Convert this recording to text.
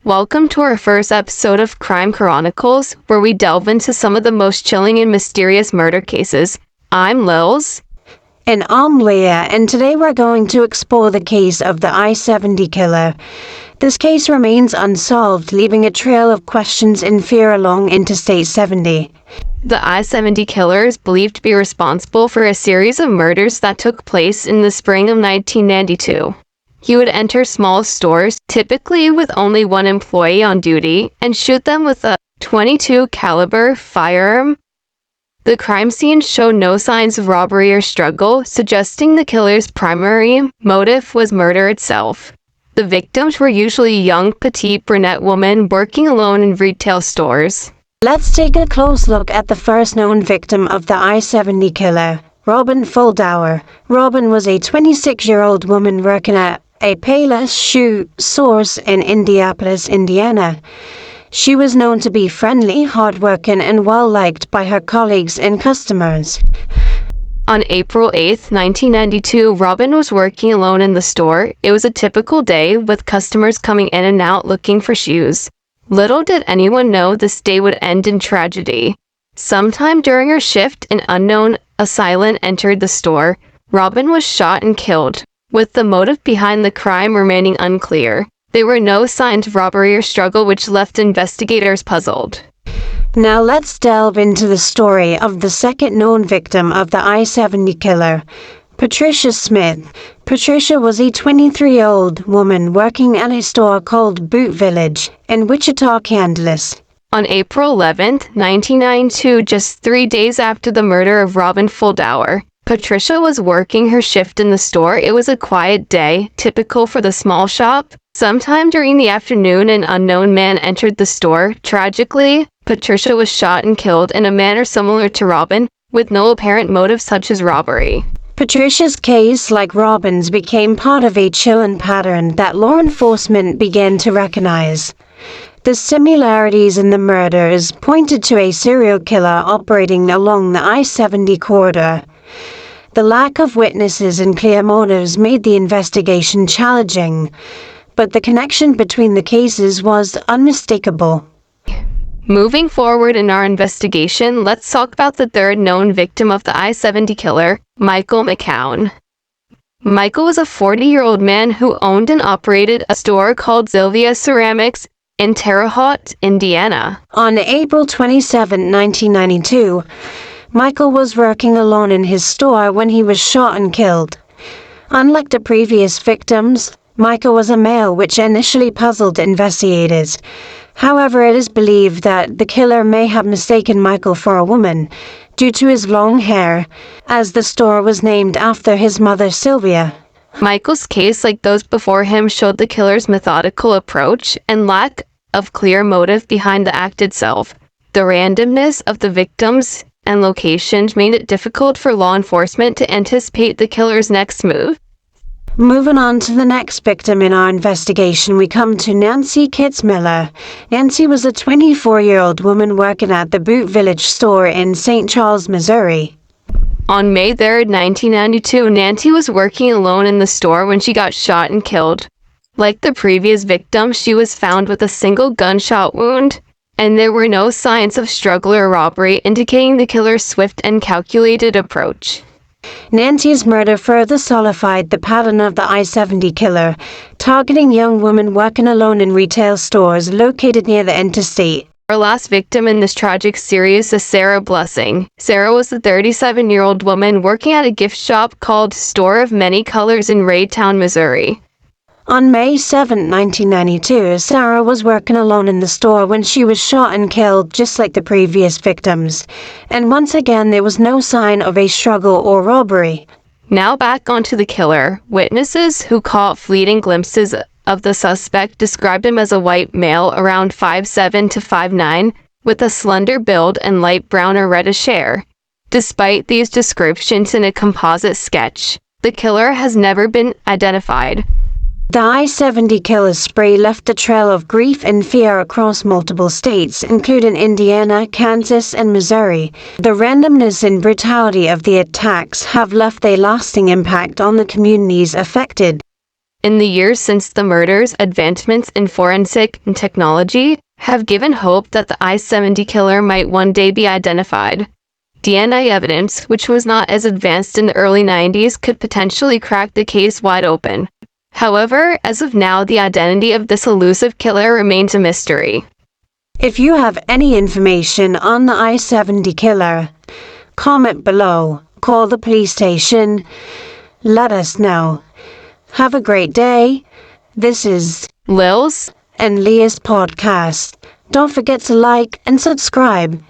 Welcome to our first episode of Crime Chronicles, where we delve into some of the most chilling and mysterious murder cases. I'm Lils. And I'm Leah, and today we're going to explore the case of the I-70 killer. This case remains unsolved, leaving a trail of questions and fear along Interstate 70. The I-70 killer is believed to be responsible for a series of murders that took place in the spring of 1992. He would enter small stores, typically with only one employee on duty, and shoot them with a .22 caliber firearm. The crime scene showed no signs of robbery or struggle, suggesting the killer's primary motive was murder itself. The victims were usually young, petite brunette women working alone in retail stores. Let's take a close look at the first known victim of the I-70 killer, Robin Fuldauer. Robin was a 26-year-old woman working at a Payless shoe source in Indianapolis, Indiana. She was known to be friendly, hardworking, and well-liked by her colleagues and customers. On April 8, 1992, Robin was working alone in the store. It was a typical day, with customers coming in and out looking for shoes. Little did anyone know this day would end in tragedy. Sometime during her shift, an unknown assailant entered the store. Robin was shot and killed, with the motive behind the crime remaining unclear. There were no signs of robbery or struggle, which left investigators puzzled. Now let's delve into the story of the second known victim of the I-70 killer, Patricia Smith. Patricia was a 23-year-old woman working at a store called Boot Village in Wichita, Kansas. On April 11, 1992, just 3 days after the murder of Robin Fuldauer, Patricia was working her shift in the store. It was a quiet day, typical for the small shop. Sometime during the afternoon, an unknown man entered the store. Tragically, Patricia was shot and killed in a manner similar to Robin, with no apparent motive such as robbery. Patricia's case, like Robin's, became part of a chilling pattern that law enforcement began to recognize. The similarities in the murders pointed to a serial killer operating along the I-70 corridor. The lack of witnesses and clear motives made the investigation challenging, but the connection between the cases was unmistakable. Moving forward in our investigation, let's talk about the third known victim of the I-70 killer, Michael McCown. Michael was a 40-year-old man who owned and operated a store called Sylvia Ceramics in Terre Haute, Indiana. On April 27, 1992, Michael was working alone in his store when he was shot and killed. Unlike the previous victims, Michael was a male, which initially puzzled investigators. However, it is believed that the killer may have mistaken Michael for a woman due to his long hair, as the store was named after his mother, Sylvia. Michael's case, like those before him, showed the killer's methodical approach and lack of clear motive behind the act itself. The randomness of the victims and locations made it difficult for law enforcement to anticipate the killer's next move. Moving on to the next victim in our investigation, we come to Nancy Kitzmiller. Nancy was a 24-year-old woman working at the Boot Village store in St. Charles, Missouri. On May 3, 1992, Nancy was working alone in the store when she got shot and killed. Like the previous victim, she was found with a single gunshot wound, and there were no signs of struggle or robbery, indicating the killer's swift and calculated approach. Nancy's murder further solidified the pattern of the I-70 killer, targeting young women working alone in retail stores located near the interstate. Our last victim in this tragic series is Sarah Blessing. Sarah was a 37-year-old woman working at a gift shop called Store of Many Colors in Raytown, Missouri. On May 7, 1992, Sarah was working alone in the store when she was shot and killed, just like the previous victims. And once again, there was no sign of a struggle or robbery. Now back onto the killer. Witnesses who caught fleeting glimpses of the suspect described him as a white male around 5'7" to 5'9", with a slender build and light brown or reddish hair. Despite these descriptions in a composite sketch, the killer has never been identified. The I-70 killer's spree left a trail of grief and fear across multiple states, including Indiana, Kansas, and Missouri. The randomness and brutality of the attacks have left a lasting impact on the communities affected. In the years since the murders, advancements in forensic and technology have given hope that the I-70 killer might one day be identified. DNA evidence, which was not as advanced in the early 90s, could potentially crack the case wide open. However, as of now, the identity of this elusive killer remains a mystery. If you have any information on the I-70 killer, comment below, call the police station, let us know. Have a great day. This is Lil's and Leah's podcast. Don't forget to like and subscribe.